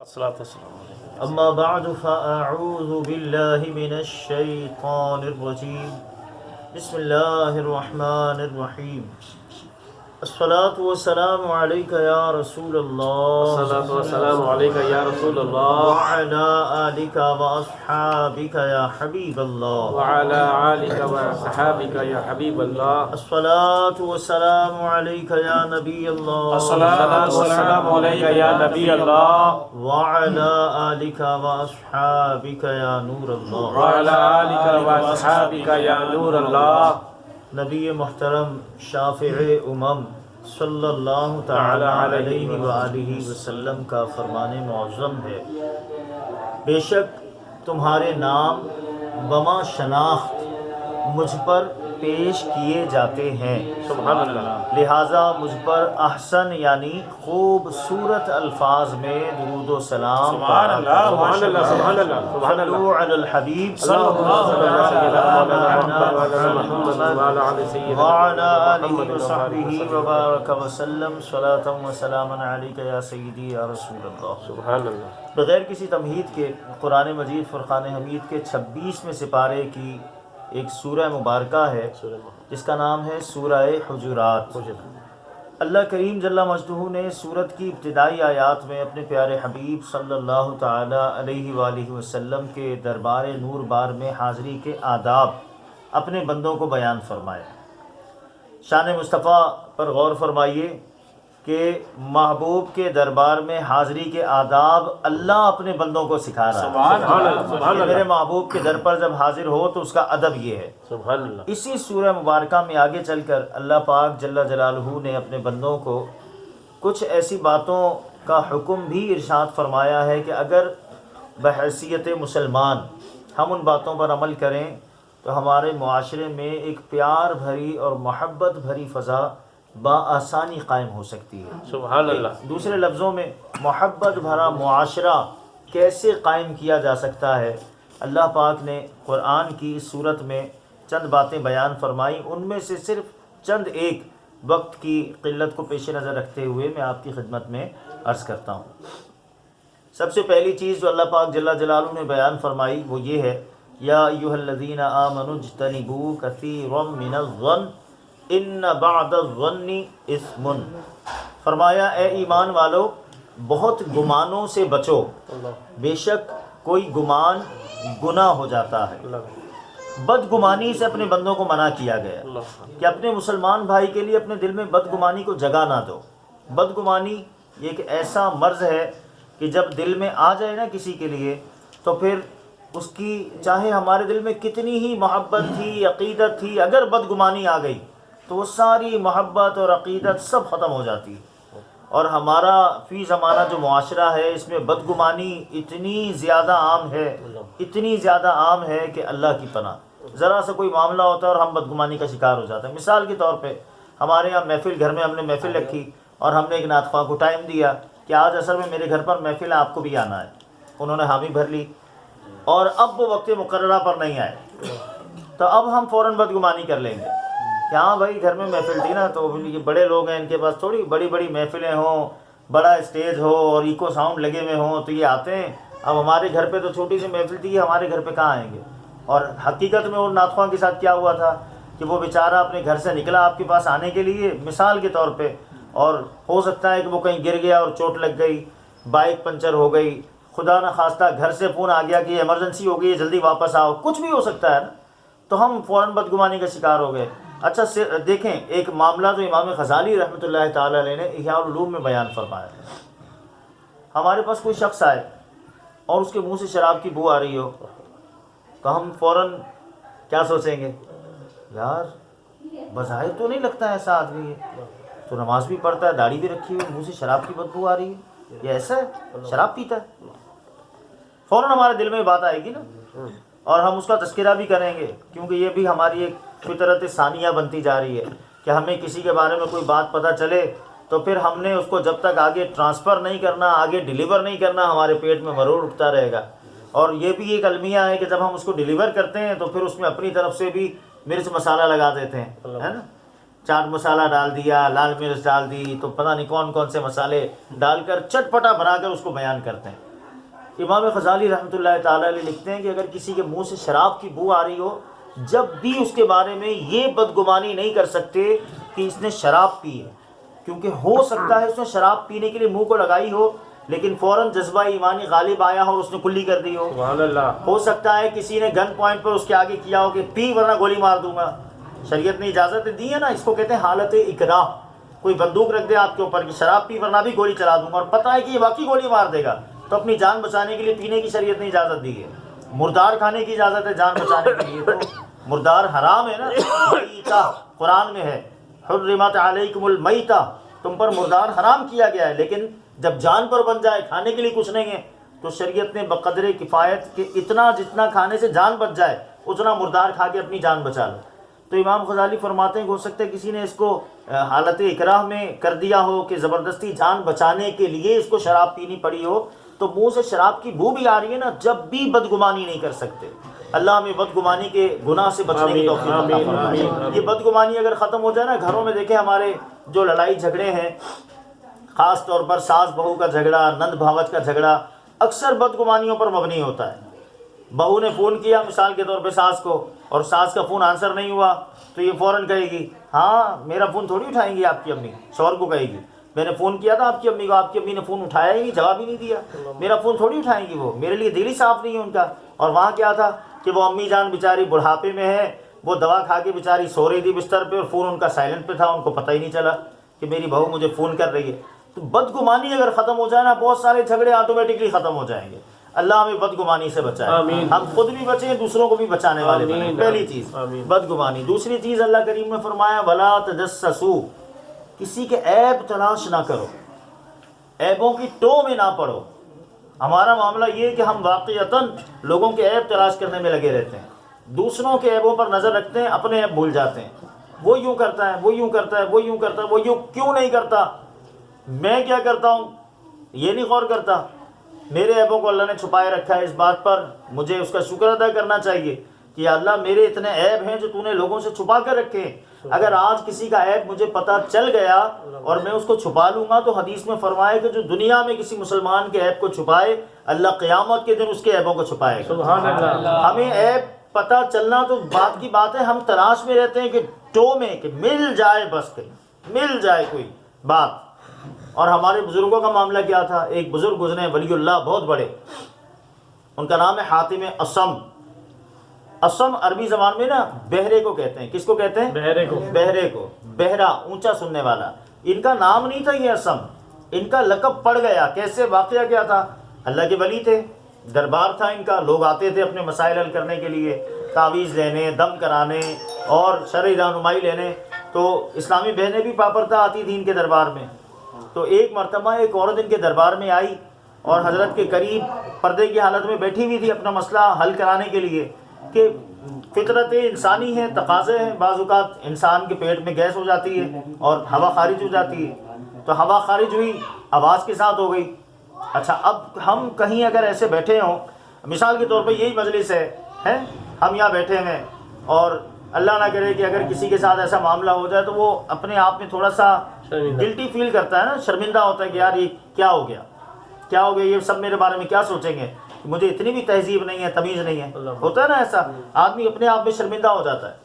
الصلاة والسلام عليك. أما بعد فأعوذ بالله من الشيطان الرجيم. بسم الله الرحمن الرحيم. الصلاة والسلام عليك يا رسول الله الصلاة والسلام عليك يا رسول الله وعلى آلك وأصحابك يا حبيب الله وعلى آلك وصحابك يا حبيب الله. الصلاة والسلام عليك يا نبي الله الصلاة والسلام عليك يا نبي الله وعلى آلك وأصحابك يا نور الله. وعلى آلك وصحابك يا نور الله. نبی محترم شافع امم صلی اللہ تعالی علیہ وآلہ وسلم کا فرمان معظم ہے، بے شک تمہارے نام بما شناخت مجھ پر پیش کیے جاتے ہیں، سبحان اللہ. لہٰذا مجھ پر احسن یعنی خوبصورت الفاظ میں درود و سلام سبحان اللہ سبحان اللہ سبحان اللہ سبحان اللہ. صلو علی الحبیب صلی اللہ علیہ وعلى آلہ وصحبہ وبارک وسلم صلاۃ و سلاما علیک یا سیدی یا رسول اللہ. سبحان اللہ. بغیر کسی تمہید کے قرآن مجید فرقان حمید کے 26ویں سپارے کی ایک سورہ مبارکہ ہے جس کا نام ہے سورہ حجرات. اللہ کریم جل مجدہ نے سورت کی ابتدائی آیات میں اپنے پیارے حبیب صلی اللہ تعالی علیہ وآلہ وسلم کے دربار نور بار میں حاضری کے آداب اپنے بندوں کو بیان فرمائے. شان مصطفیٰ پر غور فرمائیے کہ محبوب کے دربار میں حاضری کے آداب اللہ اپنے بندوں کو سکھا رہا ہے. سبحان کہ میرے اللہ محبوب کے در پر جب حاضر ہو تو اس کا ادب یہ ہے. سبحان اللہ. اسی سورہ مبارکہ میں آگے چل کر اللہ پاک جل جلالہ نے اپنے بندوں کو کچھ ایسی باتوں کا حکم بھی ارشاد فرمایا ہے کہ اگر بحیثیت مسلمان ہم ان باتوں پر عمل کریں تو ہمارے معاشرے میں ایک پیار بھری اور محبت بھری فضا بآسانی قائم ہو سکتی ہے. سبحان اللہ. دوسرے لفظوں میں محبت بھرا معاشرہ کیسے قائم کیا جا سکتا ہے، اللہ پاک نے قرآن کی اس صورت میں چند باتیں بیان فرمائی. ان میں سے صرف چند ایک وقت کی قلت کو پیش نظر رکھتے ہوئے میں آپ کی خدمت میں عرض کرتا ہوں. سب سے پہلی چیز جو اللہ پاک جل جلالہ نے بیان فرمائی وہ یہ ہے، یا ایھا الذین آمنوا اجتنبوا کثیرا من الظن ان بعد الظن اثم. فرمایا اے ایمان والو بہت گمانوں سے بچو، بے شک کوئی گمان گناہ ہو جاتا ہے. بدگمانی سے اپنے بندوں کو منع کیا گیا کہ اپنے مسلمان بھائی کے لیے اپنے دل میں بدگمانی کو جگہ نہ دو. بدگمانی یہ ایک ایسا مرض ہے کہ جب دل میں آ جائے نا کسی کے لیے تو پھر اس کی چاہے ہمارے دل میں کتنی ہی محبت تھی عقیدت تھی، اگر بدگمانی آ گئی تو وہ ساری محبت اور عقیدت سب ختم ہو جاتی ہے. اور ہمارا فی زمانہ جو معاشرہ ہے اس میں بدگمانی اتنی زیادہ عام ہے، اتنی زیادہ عام ہے کہ اللہ کی پناہ. ذرا سا کوئی معاملہ ہوتا ہے اور ہم بدگمانی کا شکار ہو جاتے ہیں. مثال کے طور پہ ہمارے یہاں محفل، گھر میں ہم نے محفل رکھی اور ہم نے ایک نعت خواہ کو ٹائم دیا کہ آج اصل میں میرے گھر پر محفل ہے، آپ کو بھی آنا ہے. انہوں نے حامی بھر لی اور اب وہ وقت مقررہ پر نہیں آئے تو اب ہم فوراً بدگمانی کر لیں گے کہ ہاں بھائی گھر میں محفل تھی نا، تو یہ بڑے لوگ ہیں، ان کے پاس تھوڑی بڑی بڑی محفلیں ہوں، بڑا اسٹیج ہو اور ایکو ساؤنڈ لگے ہوئے ہوں تو یہ آتے ہیں. اب ہمارے گھر پہ تو چھوٹی سی محفل تھی، ہمارے گھر پہ کہاں آئیں گے. اور حقیقت میں وہ نعت خواہ کے ساتھ کیا ہوا تھا کہ وہ بیچارہ اپنے گھر سے نکلا آپ کے پاس آنے کے لیے مثال کے طور پہ، اور ہو سکتا ہے کہ وہ کہیں گر گیا اور چوٹ لگ گئی، بائک پنچر ہو گئی، خدا نہ خواستہ گھر سے فون آ گیا کہ ایمرجنسی ہو گئی ہے جلدی واپس آؤ، کچھ بھی ہو سکتا ہے نا، تو ہم فوراً بدگمانی کا شکار ہو گئے. اچھا دیکھیں ایک معاملہ جو امام غزالی رحمۃ اللہ تعالی علیہ نے احیاء العلوم میں بیان فرمایا ہے. ہمارے پاس کوئی شخص آئے اور اس کے منہ سے شراب کی بو آ رہی ہو تو ہم فوراً کیا سوچیں گے، یار بظاہر تو نہیں لگتا ایسا آدمی ہے، تو نماز بھی پڑھتا ہے، داڑھی بھی رکھی ہوئی، منہ سے شراب کی بدبو آ رہی ہے، یہ ایسا ہے شراب پیتا ہے. فوراً ہمارے دل میں بات آئے گی نا، اور ہم اس کا تذکرہ بھی کریں گے کیونکہ یہ بھی ہماری ایک فطرت ثانیہ بنتی جا رہی ہے کہ ہمیں کسی کے بارے میں کوئی بات پتہ چلے تو پھر ہم نے اس کو جب تک آگے ٹرانسفر نہیں کرنا، آگے ڈیلیور نہیں کرنا، ہمارے پیٹ میں مرور اٹھتا رہے گا. اور یہ بھی ایک المیہ ہے کہ جب ہم اس کو ڈیلیور کرتے ہیں تو پھر اس میں اپنی طرف سے بھی مرچ مسالہ لگا دیتے ہیں، ہے نا، چاٹ مسالہ ڈال دیا، لال مرچ ڈال دی، تو پتہ نہیں کون کون سے مسالے ڈال کر چٹ پٹا بنا کر اس کو بیان کرتے ہیں. امام غزالی رحمۃ اللہ تعالیٰ علیہ لکھتے ہیں کہ اگر کسی کے منہ سے شراب کی بو آ رہی ہو، جب بھی اس کے بارے میں یہ بدگمانی نہیں کر سکتے کہ اس نے شراب پی ہے، کیونکہ ہو سکتا ہے اس نے شراب پینے کے لیے منہ کو لگائی ہو لیکن فوراً جذبہ ایمانی غالب آیا ہو اور اس نے کلی کر دی ہو۔ سبحان اللہ۔ ہو سکتا ہے کسی نے گن پوائنٹ پر اس کے آگے کیا ہو کہ پی ورنہ گولی مار دوں گا، شریعت نے اجازت دی ہے نا، اس کو کہتے ہیں حالت اکراہ۔ کوئی بندوق رکھ دے آپ کے اوپر کہ شراب پی ورنہ بھی گولی چلا دوں گا، اور پتہ ہے کہ یہ واقعی گولی مار دے گا، تو اپنی جان بچانے کے لیے پینے کی شریعت نے اجازت دی ہے۔ مردار کھانے کی اجازت ہے جان بچانے کے لیے، تو مردار حرام ہے نا، میتہ قرآن میں ہے، حرمت علیکم المیتہ، تم پر مردار حرام کیا گیا ہے، لیکن جب جان پر بن جائے، کھانے کے لیے کچھ نہیں ہے، تو شریعت نے بقدر کفایت کہ اتنا جتنا کھانے سے جان بچ جائے اتنا مردار کھا کے اپنی جان بچا لو۔ تو امام غزالی فرماتے ہیں کہ ہو سکتا ہے کسی نے اس کو حالت اکراہ میں کر دیا ہو کہ زبردستی جان بچانے کے لیے اس کو شراب پینی پڑی ہو، تو منہ سے شراب کی بو بھی آ رہی ہے نا، جب بھی بدگمانی نہیں کر سکتے۔ اللہ ہمیں بدگمانی کے گناہ سے بچنے کی توفیق عطا فرمائے۔ یہ بدگمانی اگر ختم ہو جائے نا، گھروں میں دیکھیں ہمارے جو لڑائی جھگڑے ہیں، خاص طور پر ساس بہو کا جھگڑا، نند بھاوج کا جھگڑا، اکثر بدگمانیوں پر مبنی ہوتا ہے۔ بہو نے فون کیا مثال کے طور پہ ساس کو، اور ساس کا فون آنسر نہیں ہوا، تو یہ فوراً کہے گی ہاں میرا فون تھوڑی اٹھائیں گی آپ کی امی، شوہر کو کہے گی میں نے فون کیا تھا آپ کی امی کو، آپ کی امی نے فون اٹھایا ہی نہیں، جواب ہی نہیں دیا، میرا فون تھوڑی اٹھائیں گی وہ، میرے لیے دل ہی صاف نہیں ہے ان کا۔ اور وہاں کیا تھا کہ وہ امی جان بیچاری بڑھاپے میں ہے، وہ دوا کھا کے بیچاری سو رہی تھی بستر پہ، اور فون ان کا سائلنٹ پہ تھا، ان کو پتہ ہی نہیں چلا کہ میری بہو مجھے فون کر رہی ہے۔ تو بدگمانی اگر ختم ہو جائے نا، بہت سارے جھگڑے آٹومیٹکلی ختم ہو جائیں گے۔ اللہ ہمیں بدگمانی سے بچائے، آمین۔ ہم خود بھی بچیں، دوسروں کو بھی بچانے والے بنیں۔ آمین۔ پہلی چیز آمین۔ بدگمانی۔ دوسری چیز اللہ کریم نے فرمایا وَلَا تَجَسَّسُوا، کسی کے عیب تلاش نہ کرو، عیبوں کی ٹو میں نہ پڑو۔ ہمارا معاملہ یہ ہے کہ ہم واقعتاً لوگوں کے عیب تلاش کرنے میں لگے رہتے ہیں، دوسروں کے عیبوں پر نظر رکھتے ہیں، اپنے عیب بھول جاتے ہیں۔ وہ یوں کرتا ہے، وہ یوں کرتا ہے، وہ یوں کرتا ہے، وہ یوں کیوں نہیں کرتا، میں کیا کرتا ہوں یہ نہیں غور کرتا۔ میرے عیبوں کو اللہ نے چھپائے رکھا ہے، اس بات پر مجھے اس کا شکر ادا کرنا چاہیے کہ یا اللہ میرے اتنے عیب ہیں جو تو نے لوگوں سے چھپا کر رکھے ہیں۔ اگر آج کسی کا عیب مجھے پتہ چل گیا اور میں اس کو چھپا لوں گا، تو حدیث میں فرمایا کہ جو دنیا میں کسی مسلمان کے عیب کو چھپائے، اللہ قیامت کے دن اس کے عیبوں کو چھپائے گا۔ سبحان اللہ۔ ہمیں عیب پتہ چلنا تو بات کی بات ہے، ہم تلاش میں رہتے ہیں کہ ٹو میں کہ مل جائے، بس کہیں مل جائے کوئی بات۔ اور ہمارے بزرگوں کا معاملہ کیا تھا، ایک بزرگ گزرے ولی اللہ بہت بڑے، ان کا نام ہے حاتم اصم۔ اصم عربی زبان میں نا بہرے کو کہتے ہیں، کس کو کہتے ہیں؟ بہرے کو۔ بہرے کو، بہرا اونچا سننے والا۔ ان کا نام نہیں تھا یہ اصم، ان کا لقب پڑ گیا۔ کیسے؟ واقعہ کیا تھا، اللہ کے ولی تھے، دربار تھا ان کا، لوگ آتے تھے اپنے مسائل حل کرنے کے لیے، تعویذ لینے، دم کرانے اور شرعی رہنمائی لینے۔ تو اسلامی بہنیں بھی پاپرتا آتی تھیں ان کے دربار میں۔ تو ایک مرتبہ ایک عورت ان کے دربار میں آئی اور حضرت کے قریب پردے کی حالت میں بیٹھی ہوئی تھی اپنا مسئلہ حل کرانے کے لیے، کہ فطرت انسانی ہے، تقاضے ہیں، بعض اوقات انسان کے پیٹ میں گیس ہو جاتی ہے اور ہوا خارج ہو جاتی ہے۔ تو ہوا خارج ہوئی، آواز کے ساتھ ہو گئی۔ اچھا، اب ہم کہیں اگر ایسے بیٹھے ہوں، مثال کے طور پہ یہی مجلس ہے، ہم یہاں بیٹھے ہیں، اور اللہ نہ کرے کہ اگر کسی کے ساتھ ایسا معاملہ ہو جائے تو وہ اپنے آپ میں تھوڑا سا گلٹی فیل کرتا ہے نا، شرمندہ ہوتا ہے کہ یار یہ کیا ہو گیا، کیا ہو گیا، یہ سب میرے بارے میں کیا سوچیں گے، مجھے اتنی بھی تہذیب نہیں ہے، تمیز نہیں ہے، ہوتا ہے نا ایسا، آدمی اپنے آپ میں شرمندہ ہو جاتا ہے۔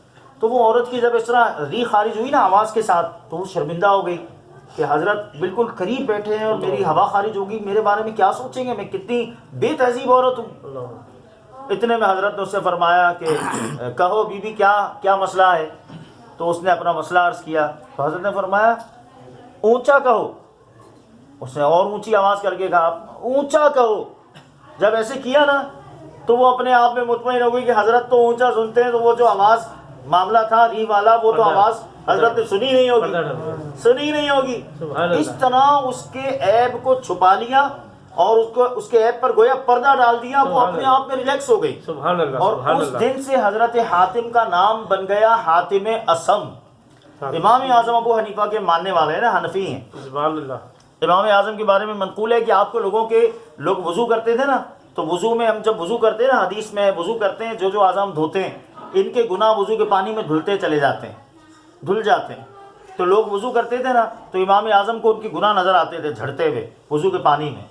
تو وہ عورت کی جب اس طرح ری خارج ہوئی نا آواز کے ساتھ، تو وہ شرمندہ ہو گئی کہ حضرت بالکل قریب بیٹھے ہیں اور میری ہوا خارج ہوگی، میرے بارے میں کیا سوچیں گے، میں کتنی بے تہذیب عورت ہوں۔ اتنے میں حضرت نے اس سے فرمایا کہ کہو بی بی کیا مسئلہ ہے۔ تو اس نے اپنا مسئلہ عرض کیا، تو حضرت نے فرمایا اونچا کہو۔ اس نے اور اونچی آواز کر کے کہا اونچا کہو۔ جب ایسے کیا نا تو وہ اپنے آپ میں مطمئن ہو گئی کہ حضرت تو اونچا سنتے ہیں، تو وہ جو آواز معاملہ تھا ری والا، وہ تو آواز حضرت نے سنی نہیں ہوگی۔ اس طرح اس کے عیب کو چھپا لیا اور اس کے عیب پر گویا پردہ ڈال دیا، وہ اپنے آپ میں ریلیکس ہو گئی۔ سبحان اللہ۔ اور اس دن سے حضرت حاتم کا نام بن گیا حاتم اصم۔ امام اعظم ابو حنیفہ کے ماننے والے ہیں نا، حنفی ہیں۔ سبحان اللہ۔ امام اعظم کے بارے میں منقول ہے کہ آپ کو لوگ وضو کرتے تھے نا، تو وضو میں ہم جب وضو کرتے ہیں نا، حدیث میں وضو کرتے ہیں، جو اعظم دھوتے ہیں ان کے گناہ وضو کے پانی میں دھل جاتے ہیں۔ تو لوگ وضو کرتے تھے نا، تو امام اعظم کو ان کے گناہ نظر آتے تھے جھڑتے ہوئے وضو کے پانی میں۔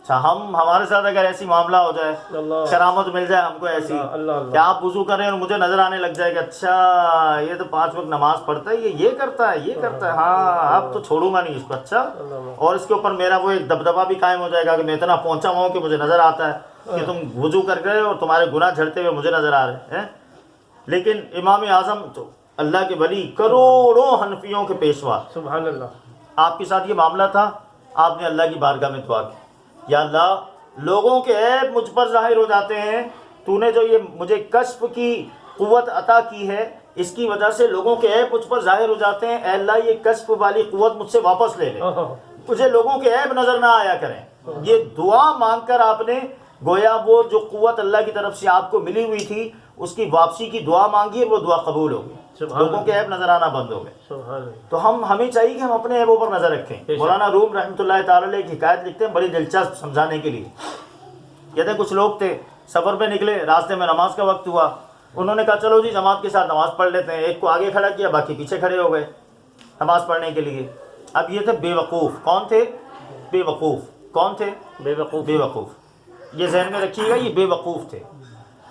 اچھا ہمارے ساتھ اگر ایسی معاملہ ہو جائے، اللہ کرامت مل جائے ہم کو ایسی اللہ اللہ کہ آپ وضو کریں اور مجھے نظر آنے لگ جائے کہ اچھا یہ تو 5 وقت نماز پڑھتا ہے، یہ کرتا ہے، یہ کرتا ہے، ہاں اب تو چھوڑوں گا نہیں اس کو، اچھا، اور اس کے اوپر میرا وہ ایک دبدبہ بھی قائم ہو جائے گا کہ میں اتنا پہنچا ہوا ہوں کہ مجھے نظر آتا ہے کہ تم وضو کر گئے اور تمہارے گناہ جھڑتے ہوئے مجھے نظر آ رہے ہیں۔ لیکن امام اعظم تو اللہ کے ولی، کروڑوں حنفیوں کے پیشوا، سبحان اللہ، آپ کے ساتھ یہ معاملہ تھا، آپ نے اللہ کی بارگاہ میں دعا کی، یا اللہ لوگوں کے عیب مجھ پر ظاہر ہو جاتے ہیں، تو نے جو یہ مجھے کشف کی قوت عطا کی ہے اس کی وجہ سے لوگوں کے عیب مجھ پر ظاہر ہو جاتے ہیں، اے اللہ یہ کشف والی قوت مجھ سے واپس لے لے، مجھے لوگوں کے عیب نظر نہ آیا کریں۔ یہ دعا مانگ کر آپ نے گویا وہ جو قوت اللہ کی طرف سے آپ کو ملی ہوئی تھی اس کی واپسی کی دعا مانگی اور وہ دعا قبول ہو گئی، لوگوں کے عیب نظر آنا بند ہو گئے۔ سبحان اللہ، تو ہمیں چاہیے کہ ہم اپنے عیبوں پر نظر رکھیں۔ مولانا روم رحمۃ اللہ تعالی علیہ ایک حکایت لکھتے ہیں بڑی دلچسپ سمجھانے کے لیے۔ کہتے ہیں کچھ لوگ تھے سفر پہ نکلے، راستے میں نماز کا وقت ہوا، انہوں نے کہا چلو جی جماعت کے ساتھ نماز پڑھ لیتے ہیں، ایک کو آگے کھڑا کیا، باقی پیچھے کھڑے ہو گئے نماز پڑھنے کے لیے۔ اب یہ تھے بے وقوف، کون تھے؟ بے وقوف، کون تھے؟ بے وقوف، بے وقوف، یہ ذہن میں رکھیے گا، یہ بے وقوف تھے۔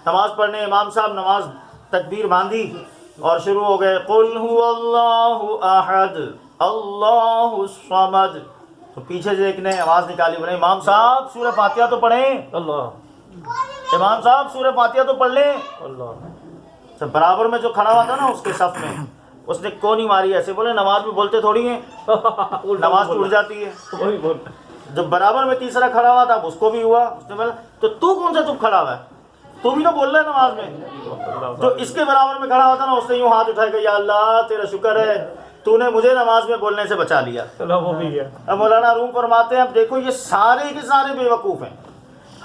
نماز پڑھنے امام صاحب نماز تکبیر باندھی اور شروع ہو گئے، قل هو اللہ احد اللہ الصمد، تو پیچھے سے ایک نے آواز نکالی، بولے امام صاحب سورہ فاتحہ تو پڑھیں، اللہ امام صاحب سورہ فاتحہ تو پڑھ لیں۔ اللہ، برابر میں جو کھڑا ہوا تھا نا اس کے صف میں، اس نے کون ہی ماری ایسے، بولے نماز میں بولتے تھوڑی ہیں، نماز ٹوٹ جاتی ہے۔ وہی بول، جب برابر میں تیسرا کھڑا ہوا تھا اب اس کو بھی ہوا، اس نے بولا تو کون سا چپ کھڑا ہوا ہے، تو بھی تو بول رہا ہے نماز میں۔ جو اس کے برابر میں کھڑا ہوا تھا نا اس نے یوں ہاتھ اٹھائے کہ یا اللہ تیرا شکر ہے تو نے مجھے نماز میں بولنے سے بچا لیا۔ اللہ وہ بھی ہے، اب مولانا روم فرماتے ہیں اب دیکھو یہ سارے کے سارے بے وقوف ہیں،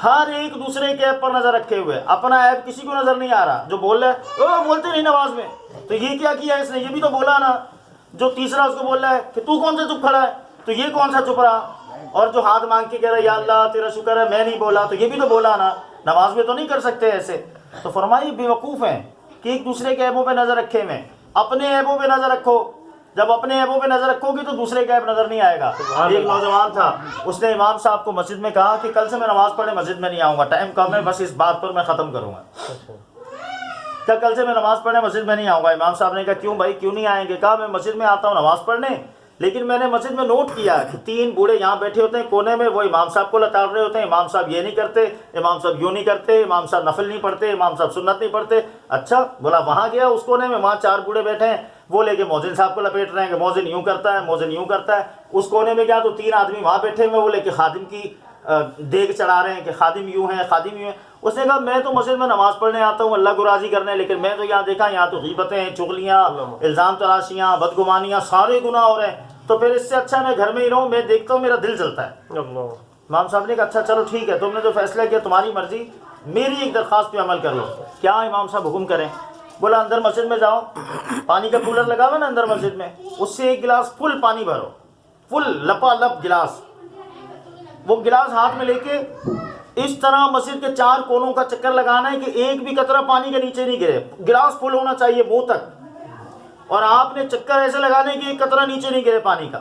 ہر ایک دوسرے کے عیب پر نظر رکھے ہوئے، اپنا عیب کسی کو نظر نہیں آ رہا۔ جو بول رہا ہے او بولتے نہیں نماز میں، تو یہ کیا کیا اس نے، یہ بھی تو بولا نا۔ جو تیسرا اس کو بول رہا ہے کہ تو کون سا چپ کھڑا ہے، تو یہ کون سا چپ رہا، اور جو ہاتھ مانگ کے کہہ رہا ہے یا اللہ تیرا شکر ہے میں نہیں بولا، تو یہ بھی تو بولا نا، نماز میں تو نہیں کر سکتے ایسے۔ تو فرمائیے بے وقوف ہیں کہ ایک دوسرے کے عیبوں پہ نظر رکھے ہوئے، اپنے عیبوں پہ نظر رکھو، جب اپنے عیبوں پہ نظر رکھو گے تو دوسرے کا عیب نظر نہیں آئے گا۔ ایک نوجوان تھا، اس نے امام صاحب کو مسجد میں کہا کہ کل سے میں نماز پڑھنے مسجد میں نہیں آؤں گا، ٹائم کم ہے، بس اس بات پر میں ختم کروں گا، کیا کل سے میں نماز پڑھنے مسجد میں نہیں آؤں گا۔ امام صاحب نے کہا کیوں بھائی کیوں نہیں آئیں گے؟ کہا میں مسجد میں آتا ہوں نماز پڑھنے، لیکن میں نے مسجد میں نوٹ کیا کہ 3 بوڑھے یہاں بیٹھے ہوتے ہیں کونے میں، وہ امام صاحب کو لتاڑ رہے ہوتے ہیں، امام صاحب یہ نہیں کرتے، امام صاحب یوں نہیں کرتے، امام صاحب نفل نہیں پڑھتے، امام صاحب سنت نہیں پڑھتے۔ اچھا بولا وہاں گیا اس کونے میں، وہاں 4 بوڑھے بیٹھے ہیں، وہ لے کے مؤذن صاحب کو لپیٹ رہے ہیں کہ مؤذن یوں کرتا ہے، مؤذن یوں کرتا ہے۔ اس کونے میں گیا تو 3 آدمی وہاں بیٹھے ہوئے، وہ لے کے خادم کی دیگ چڑھا رہے ہیں کہ خادم یوں ہیں، خادم یوں ہیں۔ اس نے کہا میں تو مسجد میں نماز پڑھنے آتا ہوں اللہ کو راضی کرنے، لیکن میں تو یہاں دیکھا یہاں تو غیبتیں، چغلیاں، الزام تراشیاں، بدگمانیاں، سارے گناہ ہو رہے ہیں، تو پھر اس سے اچھا میں گھر میں ہی رہوں، میں دیکھتا ہوں میرا دل جلتا ہے۔ امام صاحب نے کہا اچھا چلو ٹھیک ہے، تم نے جو فیصلہ کیا تمہاری مرضی، میری ایک درخواست پہ عمل کر لو۔ کیا امام صاحب حکم کریں؟ بولا اندر مسجد میں جاؤ، پانی کا کولر لگا ہوا نا اندر مسجد میں، اس سے 1 گلاس فل پانی بھرو، فل لپا لپ گلاس، وہ گلاس ہاتھ میں لے کے اس طرح مسجد کے 4 کونوں کا چکر لگانا ہے کہ ایک بھی قطرہ پانی کے نیچے نہیں گرے، گلاس فل ہونا چاہیے منہ تک، اور آپ نے چکر ایسے لگانے کہ ایک قطرہ نیچے نہیں گرے پانی کا۔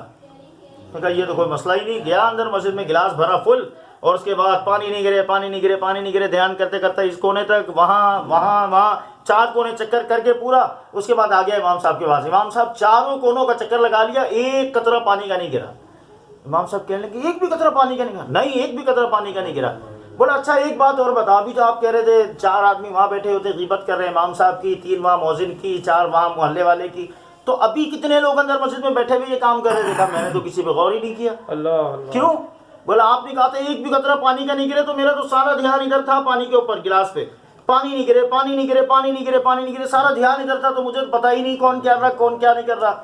میں کہا یہ تو کوئی مسئلہ ہی نہیں، گیا اندر مسجد میں گلاس بھرا فل، اور اس کے بعد پانی نہیں گرے، پانی نہیں گرے، پانی نہیں گرے، دھیان کرتے کرتے اس کونے تک، وہاں 4 کونے چکر کر کے پورا، اس کے بعد آ گیا امام صاحب کے پاس، امام صاحب 4 کونوں کا چکر لگا لیا، ایک قطرہ پانی کا نہیں گرا۔ امام صاحب کہنے لگے ایک بھی قطرہ پانی کا نہیں گرا؟ نہیں ایک بھی قطرہ پانی کا نہیں گرا۔ بولا اچھا ایک بات اور بتا، ابھی جو آپ کہہ رہے تھے 4 آدمی وہاں بیٹھے ہوتے غیبت کر رہے ہیں امام صاحب کی، 3 وہاں مؤذن کی، 4 وہاں محلے والے کی، تو ابھی کتنے لوگ اندر مسجد میں بیٹھے ہوئے یہ کام کر رہے تھے؟ کہا میں نے تو کسی پہ غور ہی نہیں کیا۔ اللہ کیوں؟ بولا آپ نے کہا تھا ایک بھی قطرہ پانی کا نہیں گرے، تو میرا تو سارا دھیان ادھر تھا پانی کے اوپر، گلاس پہ پانی نہیں گرے، پانی نہیں گرے، پانی نہیں گرے، پانی نہیں گرے، سارا دھیان ادھر تھا، تو مجھے پتہ ہی نہیں کون کیا رہا کون کیا نہیں کر رہا۔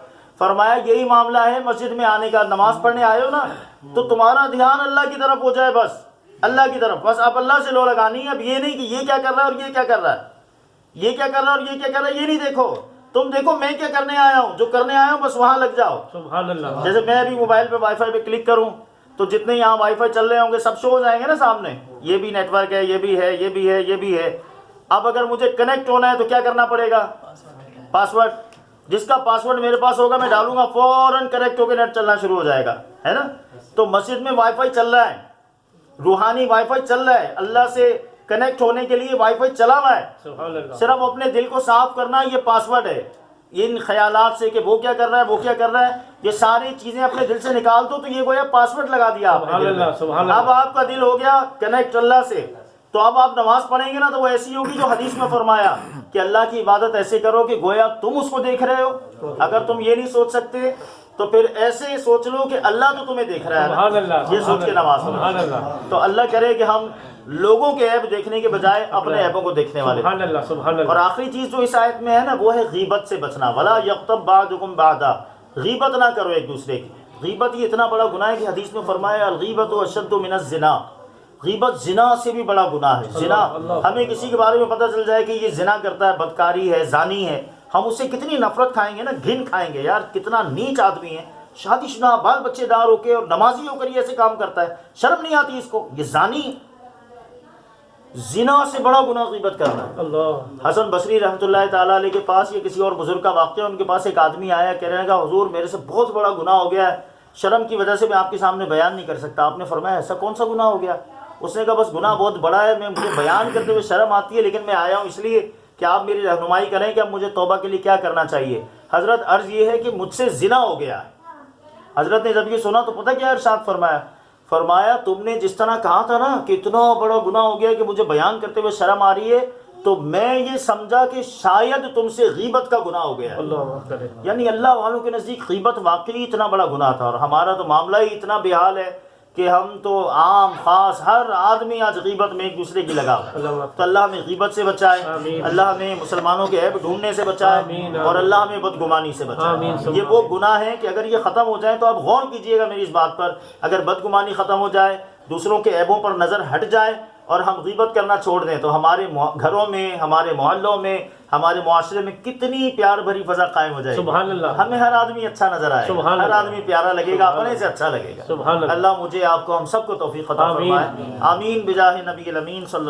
فرمایا یہی معاملہ ہے مسجد میں آنے کا، نماز پڑھنے آئے ہو نا تو تمہارا دھیان اللہ کی طرف ہو جائے، بس اللہ کی طرف، بس اب اللہ سے لو لگانی ہے۔ اب یہ نہیں کہ یہ کیا کر رہا ہے اور یہ کیا کر رہا ہے، یہ کیا کر رہا ہے اور یہ کیا کر رہا ہے، یہ نہیں دیکھو، تم دیکھو میں کیا کرنے آیا ہوں، جو کرنے آیا ہوں بس وہاں لگ جاؤ۔ سبحان اللہ، جیسے میں ابھی موبائل پہ وائی فائی پہ کلک کروں تو جتنے یہاں وائی فائی چل رہے ہوں گے سب شو ہو جائیں گے نا سامنے، یہ بھی نیٹ ورک ہے، یہ بھی ہے، یہ بھی ہے، یہ بھی ہے۔ اب اگر مجھے کنیکٹ ہونا ہے تو کیا کرنا پڑے گا؟ پاسورڈ، جس کا پاسورڈ میرے پاس ہوگا میں ڈالوں گا فوراً کنیکٹ ہو کے نیٹ چلنا شروع ہو جائے گا، ہے نا۔ تو مسجد میں وائی فائی چل رہا ہے، روحانی وائی فائی چل رہا ہے، اللہ سے کنیکٹ ہونے کے لیے وائی فائی چلا ہوا ہے، سبحان اللہ، صرف اپنے دل کو صاف کرنا یہ پاسورڈ ہے، ان خیالات سے کہ وہ کیا کر رہا ہے، وہ کیا کر رہا ہے، یہ ساری چیزیں اپنے دل سے نکال دو تو یہ گویا پاسورڈ لگا دیا آپ سبحان نے دل میں۔ اللہ، سبحان اب اللہ، آپ کا دل ہو گیا کنیکٹ اللہ سے، تو اب آپ نماز پڑھیں گے نا تو وہ ایسی ہوگی جو حدیث میں فرمایا کہ اللہ کی عبادت ایسے کرو کہ گویا تم اس کو دیکھ رہے ہو۔ اگر تم یہ نہیں سوچ سکتے تو پھر ایسے سوچ لو کہ اللہ تو تمہیں دیکھ رہا سبحان ہے، اللہ، یہ سوچ کے نماز سبحان پڑھو۔ اللہ، تو اللہ کرے کہ ہم لوگوں کے عیب دیکھنے کے بجائے اپنے عیبوں کو دیکھنے والے۔ سبحان اللہ، سبحان اور اللہ، آخری چیز جو اس آیت میں ہے نا وہ ہے غیبت سے بچنا، ولا یغتب بعضکم بعضا، غیبت نہ کرو ایک دوسرے کی۔ غیبت یہ اتنا بڑا گناہ ہے کہ حدیث میں فرمایا الغیبت اشد من الزنا، غیبت زنا سے بھی بڑا گناہ ہے۔ زنا، ہمیں کسی کے بارے میں پتہ چل جائے کہ یہ زنا کرتا ہے، بدکاری ہے، زانی ہے، ہم اس سے کتنی نفرت کھائیں گے نا، گھن کھائیں گے، یار کتنا نیچ آدمی ہے، شادی شدہ بال بچے دار ہو کے اور نمازی ہو کر یہ ایسے کام کرتا ہے، شرم نہیں آتی اس کو، یہ زانی ہے۔ زنا سے بڑا گناہ غیبت کرنا ہے۔ اللہ، حسن بصری رحمۃ اللہ تعالیٰ علیہ کے پاس یا کسی اور بزرگ کا واقعہ، ان کے پاس ایک آدمی آیا کہنے لگا حضور میرے سے بہت بڑا گناہ ہو گیا ہے، شرم کی وجہ سے میں آپ کے سامنے بیان نہیں کر سکتا۔ آپ نے فرمایا ایسا کون سا گناہ ہو گیا؟ اس نے کہا بس گناہ بہت بڑا ہے، مجھے بیان کرتے ہوئے شرم آتی ہے، لیکن میں آیا ہوں اس لیے کہ آپ میری رہنمائی کریں کہ اب مجھے توبہ کے لیے کیا کرنا چاہیے۔ حضرت عرض یہ ہے کہ مجھ سے زنا ہو گیا ہے۔ حضرت نے جب یہ سنا تو پتہ کیا ارشاد فرمایا؟ فرمایا تم نے جس طرح کہا تھا نا کہ اتنا بڑا گناہ ہو گیا کہ مجھے بیان کرتے ہوئے شرم آ رہی ہے، تو میں یہ سمجھا کہ شاید تم سے غیبت کا گناہ ہو گیا ہے۔ اللہ اکبر، یعنی اللہ والوں کے نزدیک غیبت واقعی اتنا بڑا گناہ تھا، اور ہمارا تو معاملہ ہی اتنا بے حال ہے کہ ہم تو عام خاص ہر آدمی آج غیبت میں ایک دوسرے کی لگا ہوا ہے۔ اللہ تو اللہ ہمیں غیبت سے بچائے، آمین۔ اللہ ہمیں مسلمانوں کے عیب ڈھونڈنے سے بچائے، آمین، اور اللہ ہمیں بدگمانی سے آمین، بچائے۔ یہ وہ گناہ ہیں کہ اگر یہ ختم ہو جائیں تو آپ غور کیجئے گا میری اس بات پر، اگر بدگمانی ختم ہو جائے، دوسروں کے عیبوں پر نظر ہٹ جائے اور ہم غیبت کرنا چھوڑ دیں تو ہمارے گھروں میں، ہمارے محلوں میں، ہمارے معاشرے میں کتنی پیار بھری فضا قائم ہو جائے گی۔ سبحان اللہ، ہمیں ہر آدمی اچھا نظر آئے گا، سبحان ہر اللہ، آدمی پیارا لگے گا، اپنے سے اچھا لگے گا۔ سبحان اللہ، اللہ مجھے آپ کو ہم سب کو توفیق عطا آمین۔ فرمائے، آمین بجاہ نبی الامین صلی